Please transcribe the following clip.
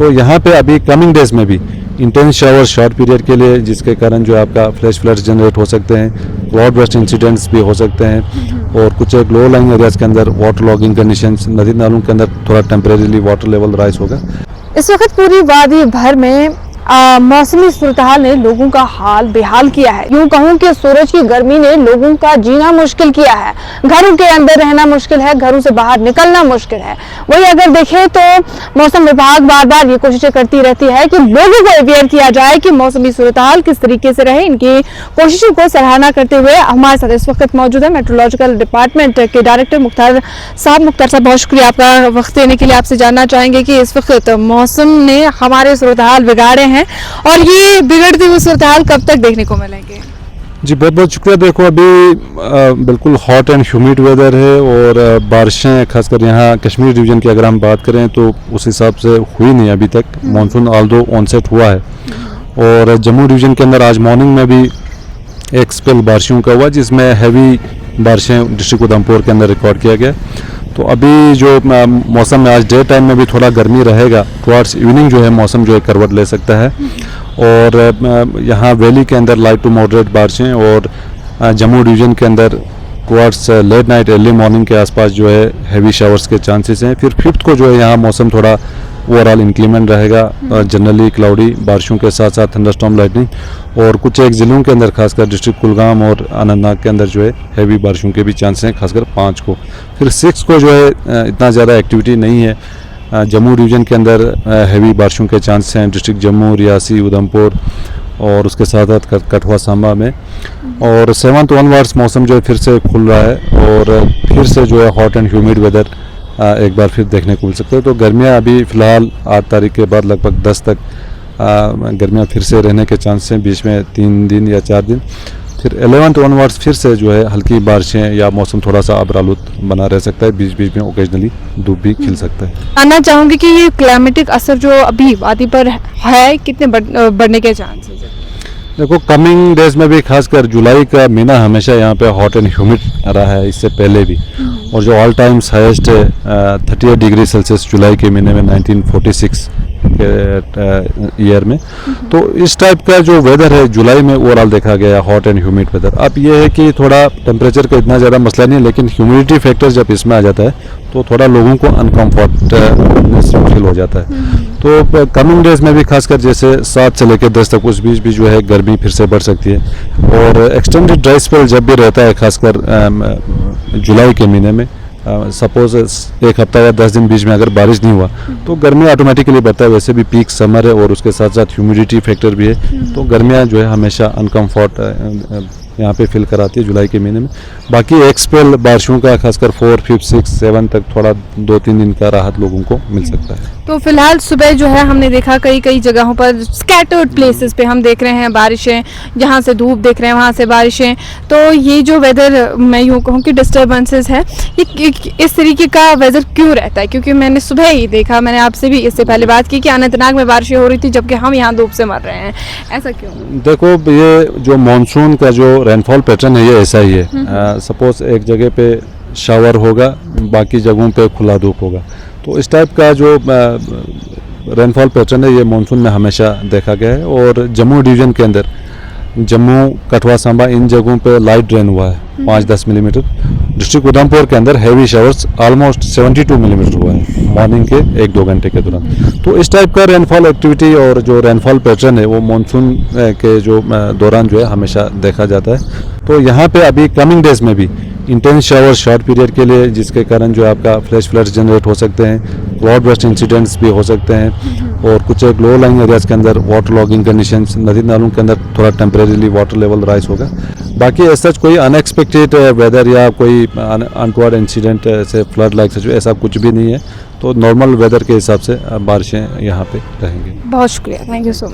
तो यहाँ पे अभी कमिंग डेज में भी इंटेंस शावर शॉर्ट पीरियड के लिए, जिसके कारण जो आपका फ्लैश फ्लड्स जनरेट हो सकते हैं, क्लाउड बर्स्ट इंसिडेंट्स भी हो सकते हैं, और कुछ एक लो लाइंग एरियाज के अंदर वाटर लॉगिंग कंडीशंस, नदी नालों के अंदर थोड़ा टेम्परेरीली वाटर लेवल राइज होगा। इस वक्त पूरी वादी भर में मौसमी सूरत-हाल ने लोगों का हाल बेहाल किया है। यूं कहूं कि सूरज की गर्मी ने लोगों का जीना मुश्किल किया है, घरों के अंदर रहना मुश्किल है, घरों से बाहर निकलना मुश्किल है। वही अगर देखें तो मौसम विभाग बार बार ये कोशिशें करती रहती है कि लोगों को अवेयर किया जाए कि मौसमी सूरत-हाल किस तरीके से रहे। इनकी कोशिशों को सराहना करते हुए हमारे साथ इस वक्त मौजूद है मेट्रोलॉजिकल डिपार्टमेंट के डायरेक्टर मुख्तार साहब। मुख्तार साहब, बहुत शुक्रिया आपका वक्त देने के लिए। आपसे जानना चाहेंगे कि इस वक्त मौसम ने हमारे सूरत-हाल बिगाड़े हैं और ये बिगड़ते हुए सूरत-हाल कब तक देखने को मिलेंगे? जी बहुत बहुत शुक्रिया। देखो अभी बिल्कुल हॉट एंड ह्यूमिड वेदर है और बारिशें खासकर यहाँ कश्मीर डिवीज़न की अगर हम बात करें तो उस हिसाब से हुई नहीं अभी तक। मानसून ऑल्दो ऑनसेट हुआ है और जम्मू डिवीज़न के अंदर आज मॉर्निंग में भी एक स्पेल बारिशों का हुआ, जिसमें हैवी बारिशें डिस्ट्रिक्ट उधमपुर के अंदर रिकॉर्ड किया गया। तो अभी जो मौसम में आज डे टाइम में भी थोड़ा गर्मी रहेगा, टुवार्ड्स इवनिंग जो है मौसम जो है करवट ले सकता है। और यहाँ वैली के अंदर लाइट टू मॉडरेट बारिशें और जम्मू डिवीज़न के अंदर towards late night early morning के आसपास जो है हैवी शावर्स के चांसेस हैं। फिर 5th को जो है यहाँ मौसम थोड़ा ओवरऑल इंक्रीमेंट रहेगा, जनरली क्लाउडी, बारिशों के साथ साथ थंडरस्टॉर्म लाइटनिंग, और कुछ एक ज़िलों के अंदर खासकर डिस्ट्रिक्ट कुलगाम और अनंतनाग के अंदर जो है हैवी बारिशों के भी चांस हैं, खासकर 5 को। फिर 6 को जो है इतना ज़्यादा एक्टिविटी नहीं है। जम्मू डिवीज़न के अंदर हैवी बारिशों के चांस हैं डिस्ट्रिक्ट जम्मू, रियासी, उधमपुर और उसके साथ साथ कठुआ सांबा में। और 7th ऑनवर्ड्स मौसम जो है फिर से खुल रहा है और फिर से जो है हॉट एंड ह्यूमिड वेदर एक बार फिर देखने को मिल सकते हैं। तो गर्मियाँ अभी फ़िलहाल 8 तारीख के बाद लगभग 10 तक गर्मियाँ फिर से रहने के चांस हैं, बीच में 3 दिन या 4 दिन। फिर 11th ऑनवर्ड्स फिर से जो है हल्की बारिशें या मौसम थोड़ा सा आबरालूद बना रह सकता है, बीच बीच में ओकेजनली धूप भी खिल सकता है। जानना चाहूँगी कि ये क्लाइमेटिक असर जो अभी वादी पर है कितने बढ़ने के चांसेस है? देखो कमिंग डेज में भी खासकर जुलाई का महीना हमेशा यहाँ पे हॉट एंड ह्यूमिड रहा है, इससे पहले भी, और जो ऑल टाइम्स हाईएस्ट है 38 डिग्री सेल्सियस जुलाई के महीने में 1946 के ईयर में। तो इस टाइप का जो वेदर है जुलाई में ओवरऑल देखा गया हॉट एंड ह्यूमिड वेदर। अब ये है कि थोड़ा टेम्परेचर का इतना ज़्यादा मसला नहीं है, लेकिन ह्यूमिडिटी फैक्टर जब इसमें आ जाता है तो थोड़ा लोगों को अनकम्फर्टनेस फील हो जाता है। तो कमिंग डेज में भी खासकर जैसे 7 से लेकर 10 तक उस बीच भी जो है गर्मी फिर से बढ़ सकती है। और एक्सटेंडेड ड्राई स्पेल जब भी रहता है खासकर जुलाई के महीने में, सपोज 1 हफ्ता या 10 दिन बीच में अगर बारिश नहीं हुआ तो गर्मी ऑटोमेटिकली बढ़ता है। वैसे भी पीक समर है और उसके साथ साथ ह्यूमिडिटी फैक्टर भी है, तो गर्मियाँ जो है हमेशा अनकम्फर्ट यहाँ पे फील कराती है जुलाई के महीने में। बाकी एक स्पेल बारिशों का खासकर 4, 5, 6, 7 तक थोड़ा 2-3 दिन का राहत लोगों को मिल सकता है। तो फिलहाल सुबह जो है हमने देखा कई जगहों पर स्कैटर्ड प्लेसेस पे हम देख रहे हैं बारिशें, जहाँ से धूप देख रहे हैं वहाँ से बारिशें। तो ये जो वेदर मैं यूँ कहूँ कि डिस्टर्बेंसेस है, ये इस तरीके का वेदर क्यों रहता है? क्योंकि मैंने सुबह ही देखा, मैंने आपसे भी इससे पहले बात की कि अनंतनाग में बारिशें हो रही थी जबकि हम यहाँ धूप से मर रहे हैं, ऐसा क्यों? देखो ये जो मानसून का जो रेनफॉल पैटर्न है ये ऐसा ही है। सपोज एक जगह पे शावर होगा, बाकी जगहों पे खुला धूप होगा, तो इस टाइप का जो रेनफॉल पैटर्न है ये मानसून में हमेशा देखा गया है। और जम्मू डिवीज़न के अंदर जम्मू, कठुआ, सांबा इन जगहों पे लाइट रेन हुआ है 5-10 मिलीमीटर। डिस्ट्रिक्ट उधमपुर के अंदर हैवी शावर्स ऑलमोस्ट 72 मिलीमीटर हुआ है मॉर्निंग के 1-2 घंटे के दौरान। तो इस टाइप का रेनफॉल एक्टिविटी और जो रेनफॉल पैटर्न है वो मानसून के जो दौरान जो है हमेशा देखा जाता है। तो यहाँ पे अभी कमिंग डेज में भी इंटेंस शावर शॉर्ट पीरियड के लिए, जिसके कारण जो आपका फ्लैश फ्लड्स जनरेट हो सकते हैं, क्लाउड बर्स्ट इंसिडेंट्स भी हो सकते हैं, और कुछ एक लो लाइंग एरियाज के अंदर वाटर लॉगिंग कंडीशंस, नदी नालों के अंदर थोड़ा टेम्परेरीली वाटर लेवल राइज होगा। बाकी ऐसा कोई अनएक्सपेक्टेड वेदर या कोई अनटवर्ड इंसिडेंट से फ्लड लाइक सिचुएशन ऐसा कुछ भी नहीं है। तो नॉर्मल वेदर के हिसाब से बारिशें यहाँ पे रहेंगी। बहुत शुक्रिया, थैंक यू सो मच।